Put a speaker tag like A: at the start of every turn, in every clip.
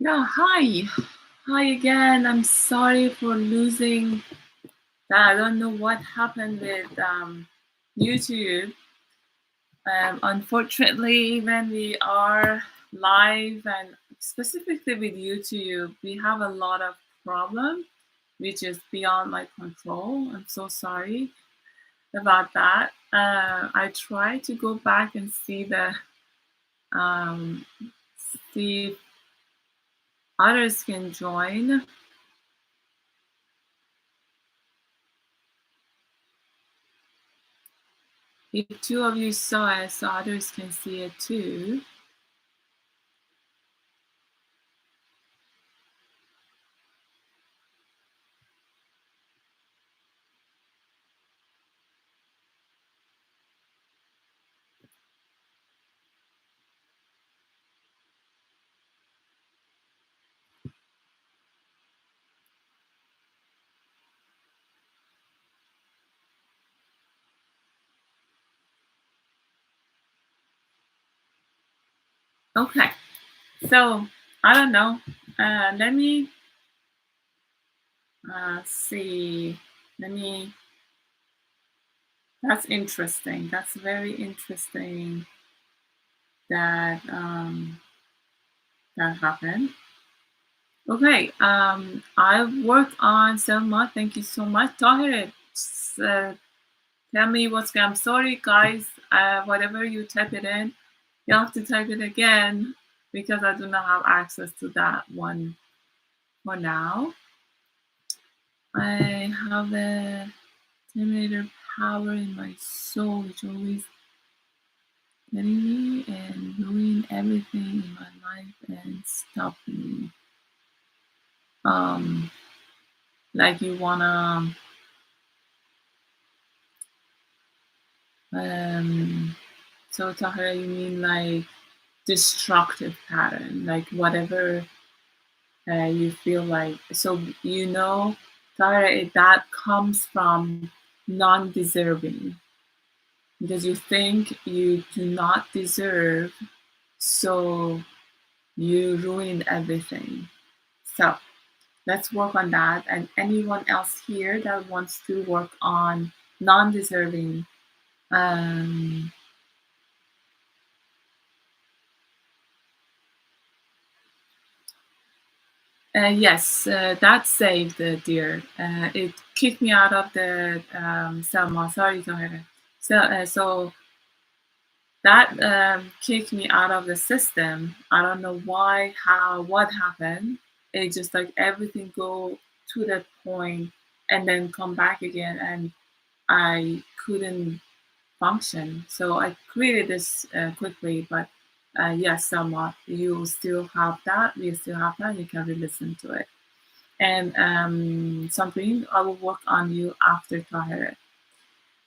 A: Yeah, hi. Hi again. I'm sorry for losing that. I don't know what happened with YouTube. Unfortunately, when we are live and specifically with YouTube, we have a lot of problem, which is beyond my control. I'm so sorry about that. I try to go back and see the um, see if others can join. If two of you saw it, so others can see it too. Okay, so I don't know. Let me see. Let me. That's interesting. That's very interesting that that happened. Okay. I worked on Selma. Thank you so much. Tahir, tell me what's. I'm sorry, guys. Whatever you type it in, you have to type it again because I do not have access to that one for now. I have a Terminator power in my soul, which always getting me and ruin everything in my life and stop me. Um, like you wanna so Tahira, you mean like destructive pattern, like whatever you feel like. So you know, Tahira, that comes from non-deserving because you think you do not deserve, so you ruin everything. So let's work on that. And anyone else here that wants to work on non-deserving, um, yes, that saved, dear. It kicked me out of the Selma. Sorry, go ahead. So that kicked me out of the system. I don't know why, how, what happened. It just like everything go to that point and then come back again, and I couldn't function. So I created this quickly, but yes, somewhat. You still have that. We still have that. You can re-listen to it. And something I will work on you after Tahir.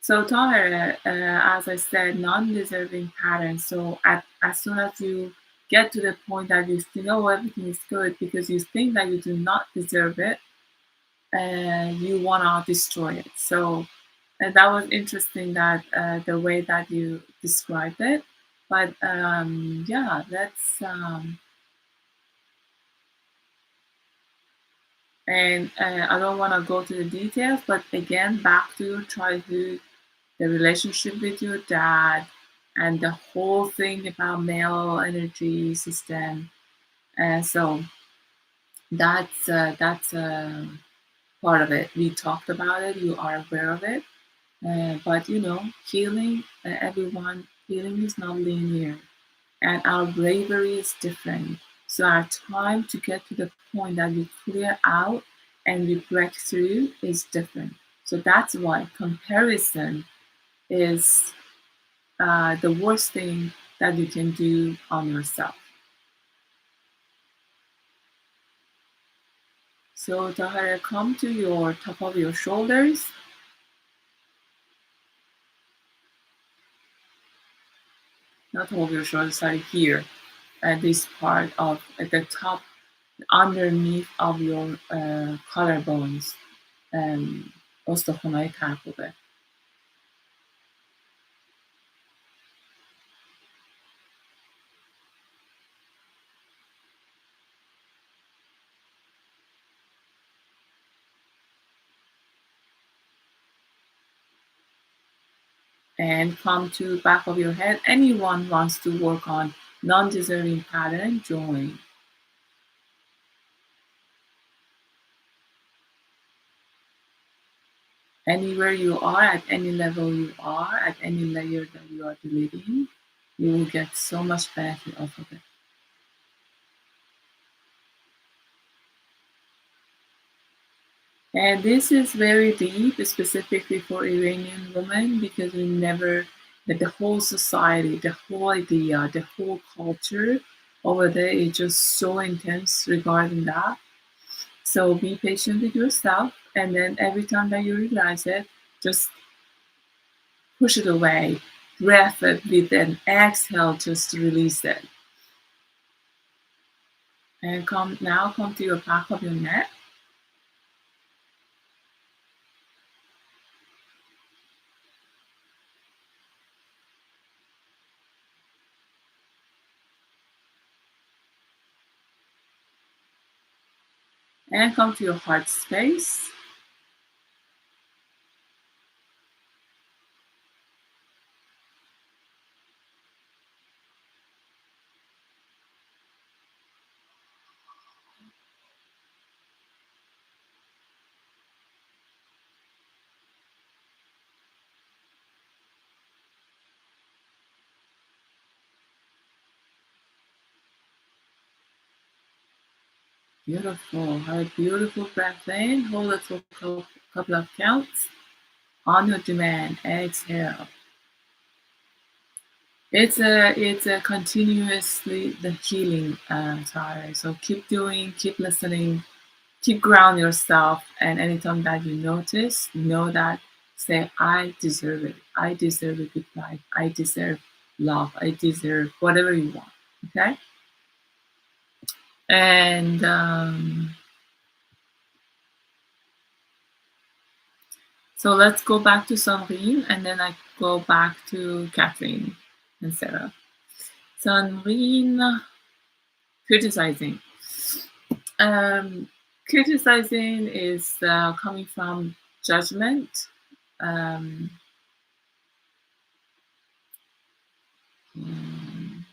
A: So Tahir, as I said, non-deserving patterns. So as soon as you get to the point that you think, oh, everything is good because you think that you do not deserve it, you want to destroy it. So that was interesting that the way that you described it. But yeah, that's and I don't want to go to the details, but again, back to your childhood, the relationship with your dad, and the whole thing about male energy system. So that's part of it. We talked about it. You are aware of it. But you know, healing, everyone, healing is not linear, and our bravery is different. So our time to get to the point that we clear out and we break through is different. So that's why comparison is the worst thing that you can do on yourself. So Tahara, come to your top of your shoulders, not top of your shoulders, sorry, here, at this part of at the top underneath of your collarbones. Um, استخونهای تعقبه. And come to back of your head. Anyone wants to work on non-deserving pattern, join. Anywhere you are, at any level you are, at any layer that you are deleting, you will get so much benefit off of it. And this is very deep, specifically for Iranian women, because we never, that the whole society, the whole idea, the whole culture over there is just so intense regarding that. So be patient with yourself, and then every time that you realize it, just push it away, breath it with an exhale, just release it. And come to your back of your neck. And come to your heart space. Beautiful. Have a beautiful breath in. Hold it for a couple of counts. On your demand, exhale. It's a continuously the healing tire. So keep doing, keep listening, keep ground yourself. And anytime that you notice, know that say, I deserve it. I deserve a good life. I deserve love. I deserve whatever you want. Okay. And so let's go back to Sandrine, and then I go back to Kathleen and Sarah. Sandrine, criticizing. Um, criticizing is coming from judgment. Um, mm,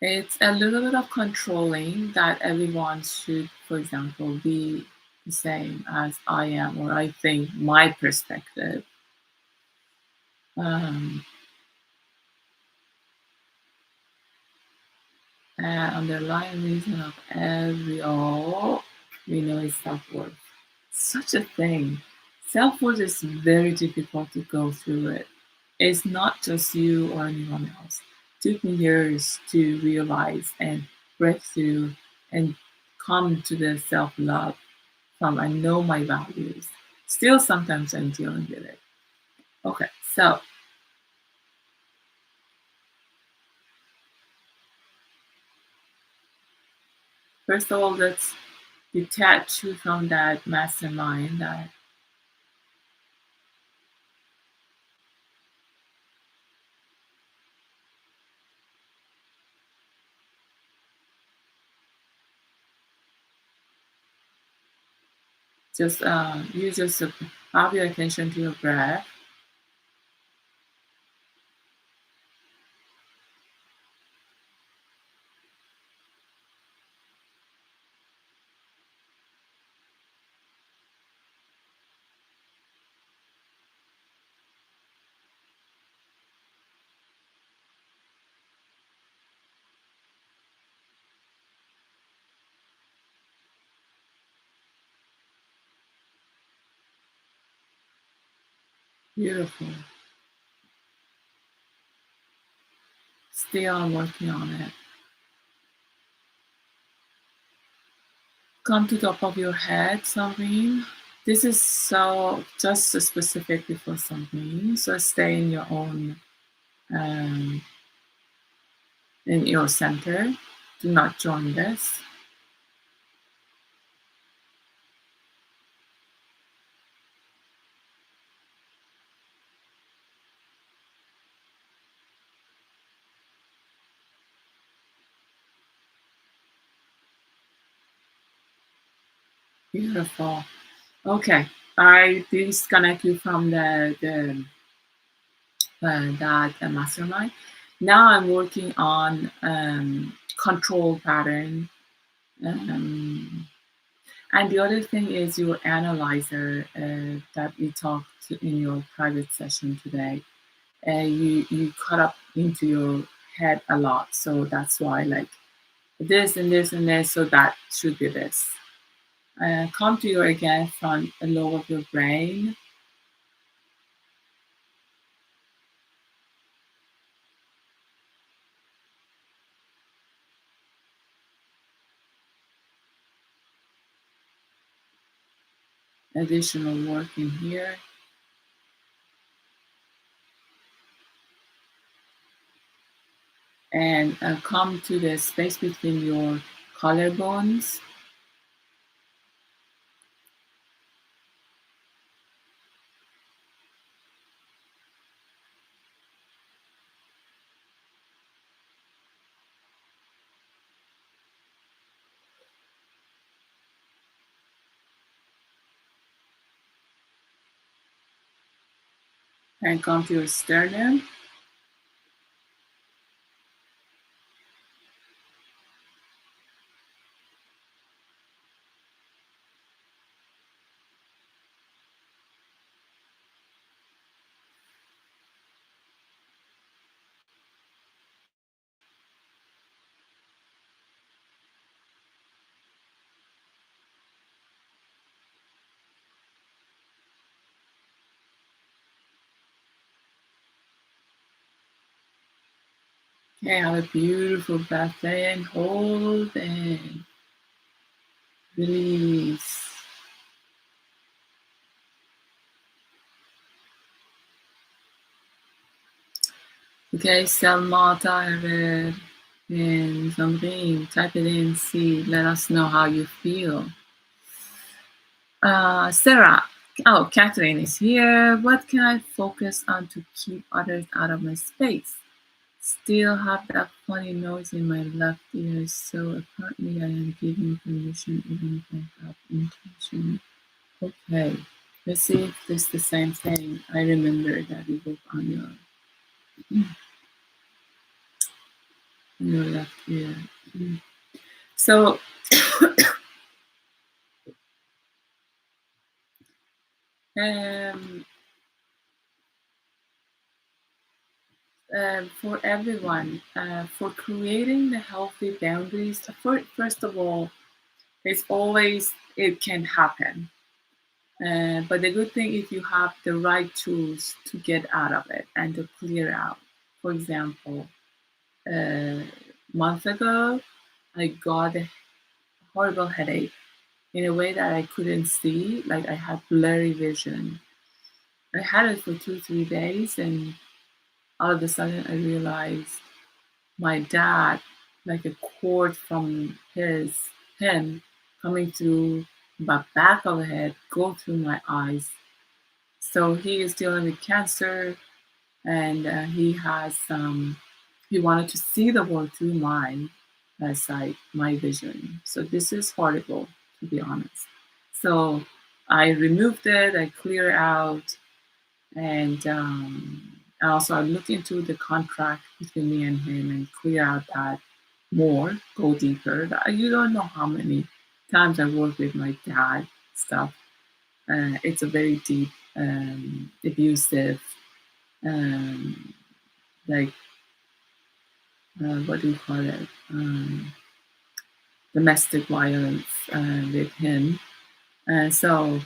A: it's a little bit of controlling that everyone should, for example, be the same as I am, or I think my perspective. Um, underlying reason of every all we know is self-worth. Such a thing. Self-worth is very difficult to go through it. It's not just you or anyone else. It took me years to realize and break through and come to the self-love from I know my values. Still sometimes I'm dealing with it. Okay, so first of all, let's detach you from that mastermind that just you just have your attention to your breath. Beautiful. Still working on it. Come to the top of your head, Samreen. This is so just specifically for Samreen. So stay in your own in your center. Do not join this. Beautiful. Okay, I disconnect you from the mastermind. Now I'm working on control pattern. Um, and the other thing is your analyzer that we talked in your private session today. You cut up into your head a lot, so that's why like this and this and this. So that should be this. Come to your again front lobe of your brain. Additional work in here. And come to the space between your collarbones and come to your sternum Okay, have a beautiful breath in, hold and release. Okay, Selma, Tyler, and something, type it in, see, let us know how you feel. Sarah, oh, Catherine is here. What can I focus on to keep others out of my space? Still have that funny noise in my left ear, so apparently I am giving permission even if I have intention. Okay, let's see if this is the same thing. I remember that you work on your left ear. So um, for everyone, for creating the healthy boundaries, first of all, it's always it can happen. But the good thing if you have the right tools to get out of it and to clear out. For example, a month ago, I got a horrible headache in a way that I couldn't see, like I had blurry vision. I had it for 2, 3 days, and all of a sudden I realized my dad, like a cord from him coming through my back of the head, go through my eyes. So he is dealing with cancer, and he wanted to see the world through my sight, my vision. So this is horrible, to be honest. So I removed it, I clear out, and also I look into the contract between me and him and clear out that more, go deeper. You don't know how many times I work with my dad stuff. It's a very deep, abusive, um, like what do you call it? Domestic violence with him, and so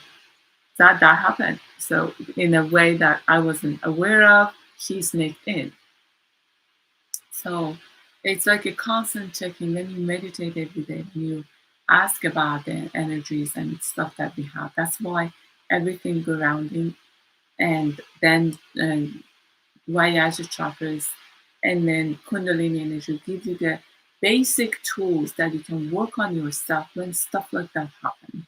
A: that happened. So in a way that I wasn't aware of, he sneaked in. So it's like a constant checking. When you meditate every day, when you ask about the energies and stuff that we have. That's why everything grounding and then voyage chakras. And then Kundalini energy gives you the basic tools that you can work on yourself when stuff like that happens,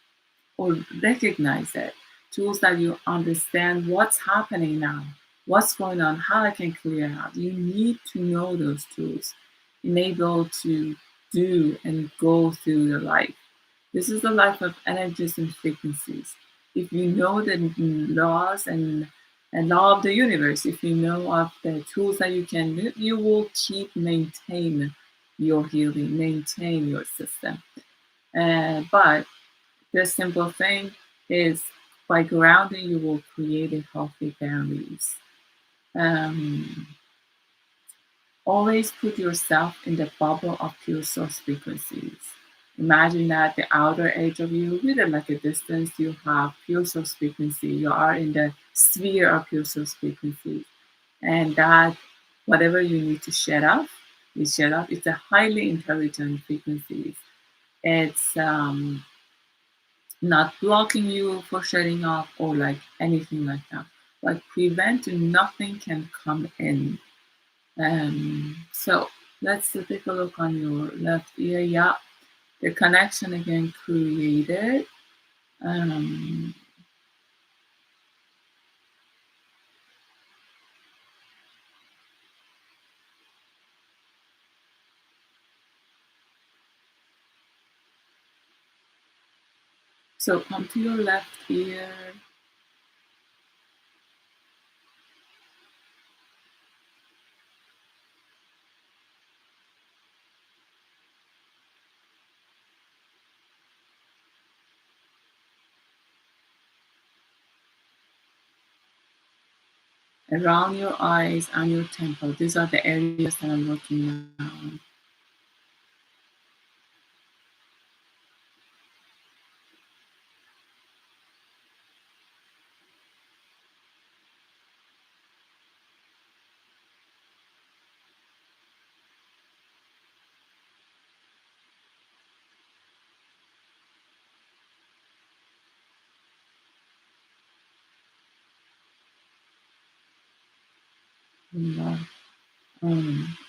A: or recognize it. Tools that you understand what's happening now, what's going on, how I can clear out. You need to know those tools, enable to do and go through your life. This is the life of energies and frequencies. If you know the laws and law of the universe, if you know of the tools that you can do, you will keep maintain your healing, maintain your system. But the simple thing is by grounding, you will create a healthy boundaries. Um, Always put yourself in the bubble of pure source frequencies. Imagine that the outer edge of you, within like a distance, you have pure source frequency. You are in the sphere of pure source frequency. And that whatever you need to shut off, you shut off. It's a highly intelligent frequency. It's not blocking you for shutting off or like anything like that. Like prevent nothing can come in. So let's take a look on your left ear. Yeah, the connection again created. Um, so come to your left ear. Around your eyes and your temple. These are the areas that I'm working on.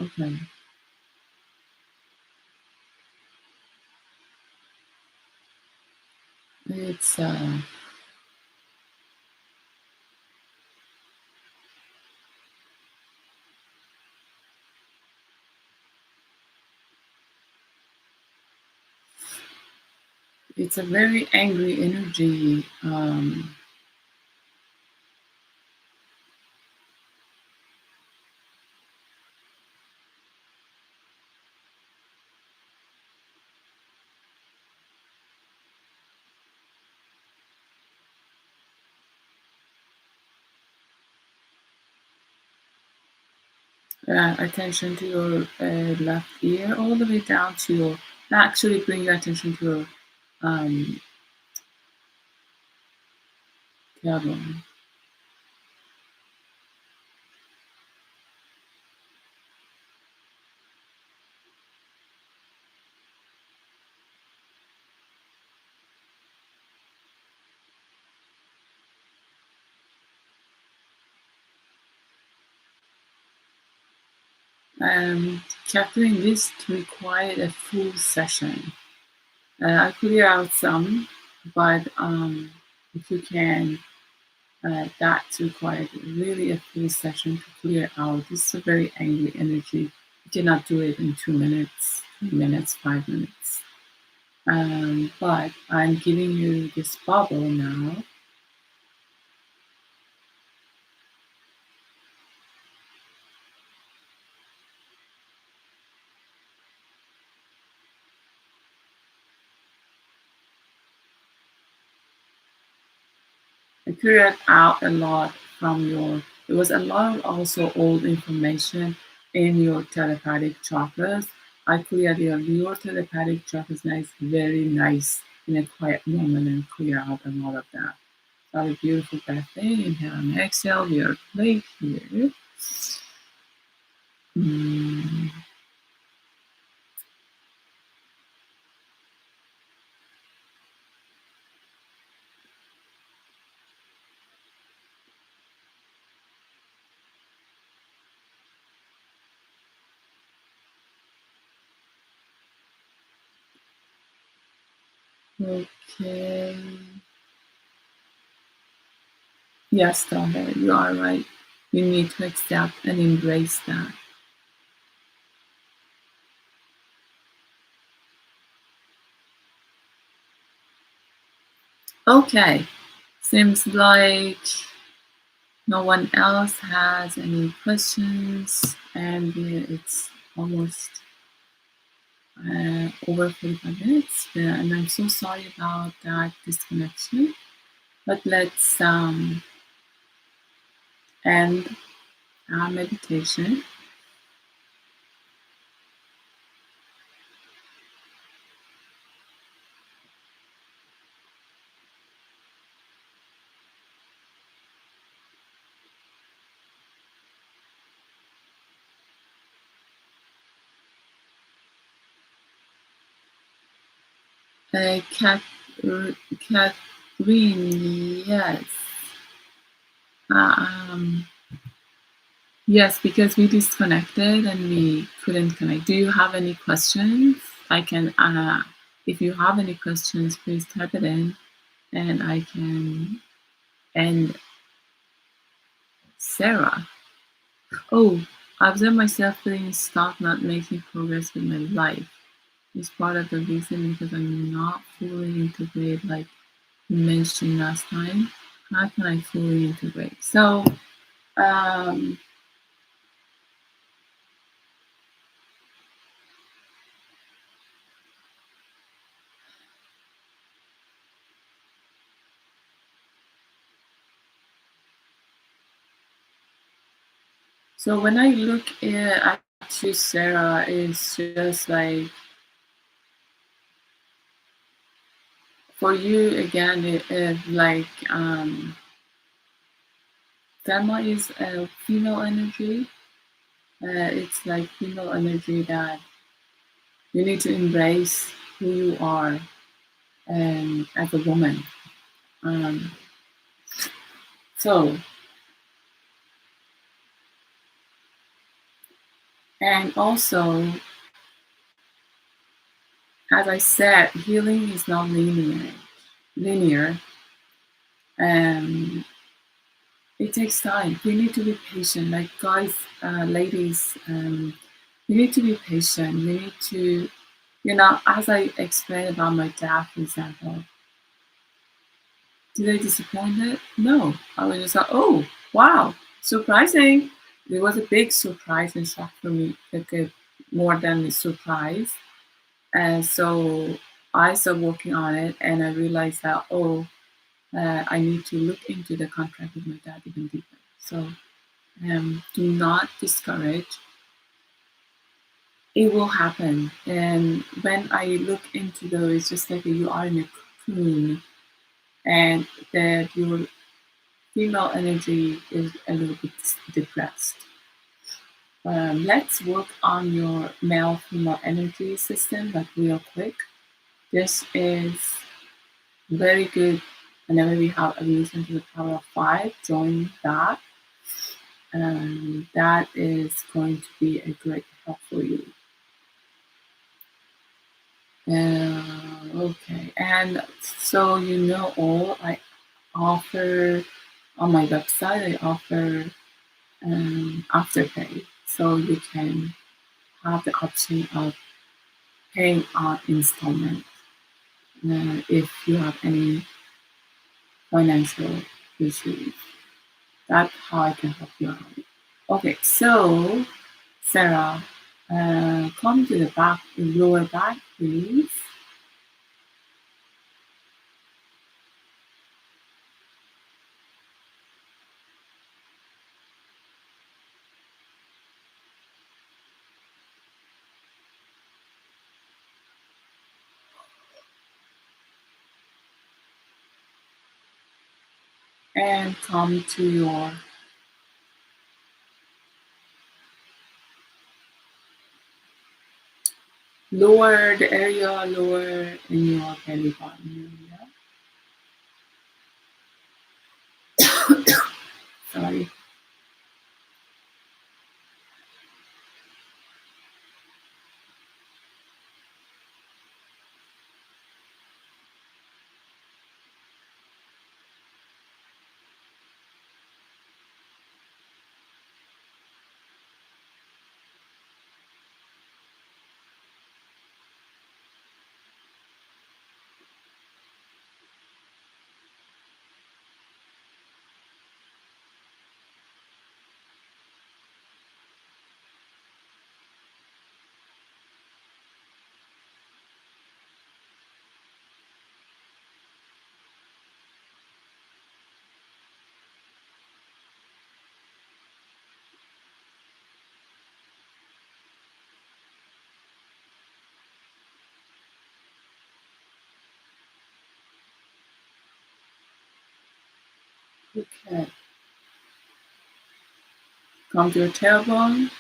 A: Okay. It's it's a very angry energy. Attention to your left ear, all the way down to your. Actually, bring your attention to your um, tailbone. Capturing this required a full session. I clear out some, but if you can, that's required really a full session to clear out. This is a very angry energy. You cannot do it in 2 minutes, 3 minutes, 5 minutes. But I'm giving you this bubble now. I cleared out a lot from your, there was a lot of also old information in your telepathic chakras. I cleared your telepathic chakras now. It's very nice in a quiet moment and clear out a lot of that. Have a beautiful breath in, inhale and exhale. We are right here. Mm. Okay. Yes, daughter, you are right. You need to accept and embrace that. Okay. Seems like no one else has any questions, and it's almost over 45 minutes. And I'm so sorry about that disconnection. But let's end our meditation. Cat, Catherine, yes. Um, yes, because we disconnected and we couldn't connect. Do you have any questions? I can, if you have any questions, please type it in and I can. And Sarah, oh, I observe myself feeling stuck, not making progress with my life. It's part of the reason because I'm not fully integrated, like you mentioned last time. How can I fully integrate? Um, so when I look at you, Sarah, it's just like for you again, like Thelma is a female energy. It's like female energy that you need to embrace who you are as a woman. Um, so, and also, as I said, healing is not linear. Linear, and it takes time. We need to be patient. Like guys, ladies, you need to be patient. You need to, as I explained about my dad, for example, did I disappoint it? No. I was just like, oh, wow, surprising. It was a big surprise and shock for me, like more than a surprise. And so I started working on it and I realized that, oh, I need to look into the contract with my dad even deeper. So do not discourage. It will happen. And when I look into those, it's just like you are in a cocoon and that your female energy is a little bit depressed. Let's work on your male female energy system, like real quick. This is very good. Whenever we have a reason to the power of five, join that. That is going to be a great help for you. Okay, and so all I offer on my website, I offer afterpay, so you can have the option of paying on installment if you have any financial issues. That's how I can help you out. Okay, so Sarah, come to the back, lower back, please, and come to your lower the area lower in your belly button area. Sorry. Okay. Come to your tailbone.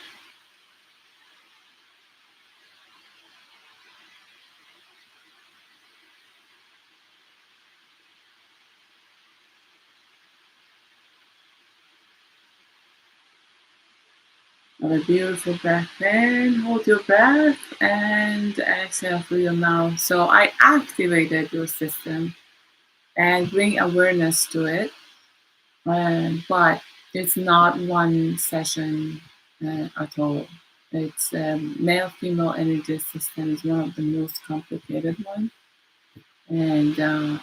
A: Have a beautiful breath in. Hold your breath and exhale through your mouth. So I activated your system and bring awareness to it. But it's not one session at all. It's male female energy system is one of the most complicated ones, and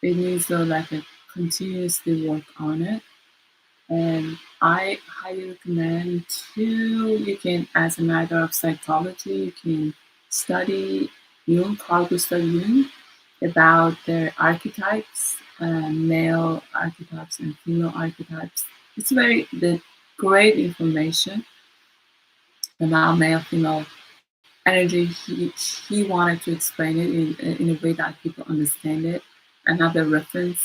A: it needs to like a continuously work on it. And I highly recommend to you can, as a matter of psychology, you can study Jung, Carl Gustav Jung, about their archetypes, male archetypes and female archetypes. It's very the great information about male female energy. He wanted to explain it in a way that people understand it and have a reference.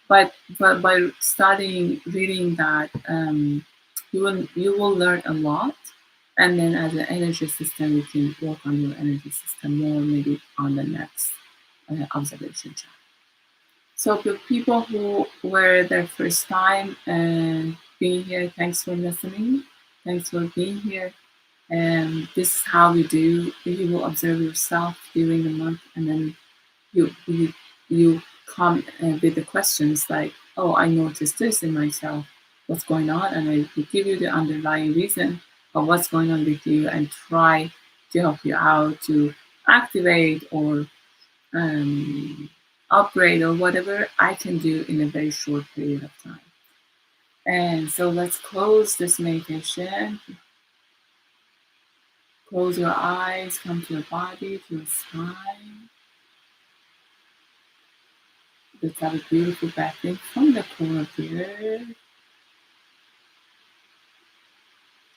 A: But by studying, reading that, you will learn a lot. And then as an energy system, you can work on your energy system more maybe on the next observation chat. So for people who were their first time being here, thanks for listening. Thanks for being here. And this is how we do. You will observe yourself during the month, and then you come with the questions like, "Oh, I noticed this in myself. What's going on?" And I will give you the underlying reason of what's going on with you, and try to help you out to activate or um, upgrade or whatever I can do in a very short period of time. And so let's close this meditation. Close your eyes, come to your body, to your spine. Let's have a beautiful breath in from the core of the earth.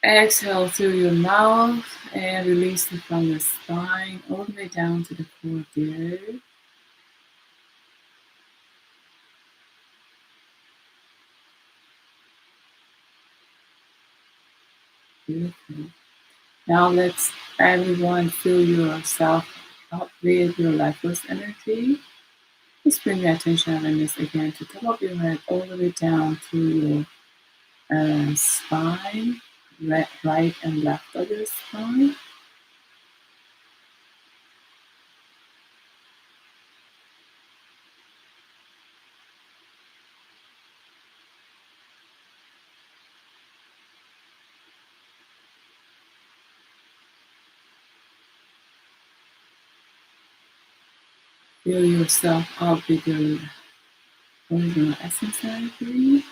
A: Exhale through your mouth and release it from the spine all the way down to the core of the earth. Beautiful. Now let's everyone fill yourself up with your life force energy. Just bring your attention awareness again to top of your head all the way down to your spine, right and left of your spine. Fill yourself up with your original essence energy.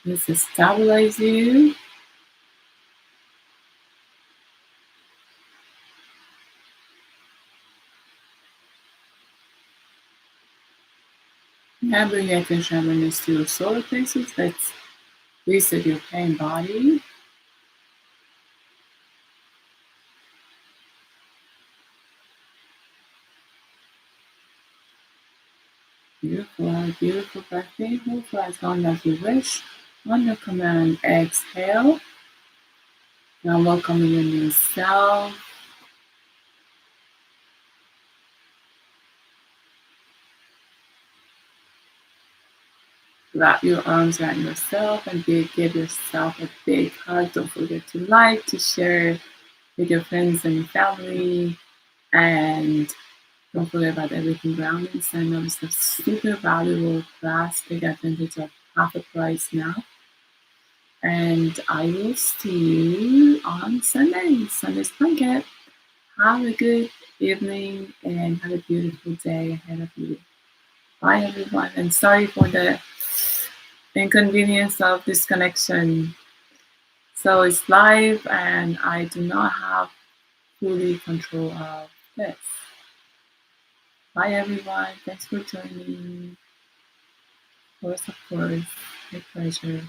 A: This is stabilize you. Now bring your attention awareness to your solar plexus. Let's reset your pain body. Beautiful, beautiful breath in. Hold for as long as you wish. On your command, exhale. Now welcoming your new self. Wrap your arms around yourself and give yourself a big hug. Don't forget to like, to share with your friends and family. And don't forget about everything grounding. Sign up is a super valuable class. Take advantage of half the price now. And I will see you on Sunday. Sunday's blanket. Have a good evening and have a beautiful day ahead of you. Bye, everyone. And sorry for the inconvenience of this connection. So it's live, and I do not have fully control of this. Bye, everyone. Thanks for joining. Of course, my pleasure.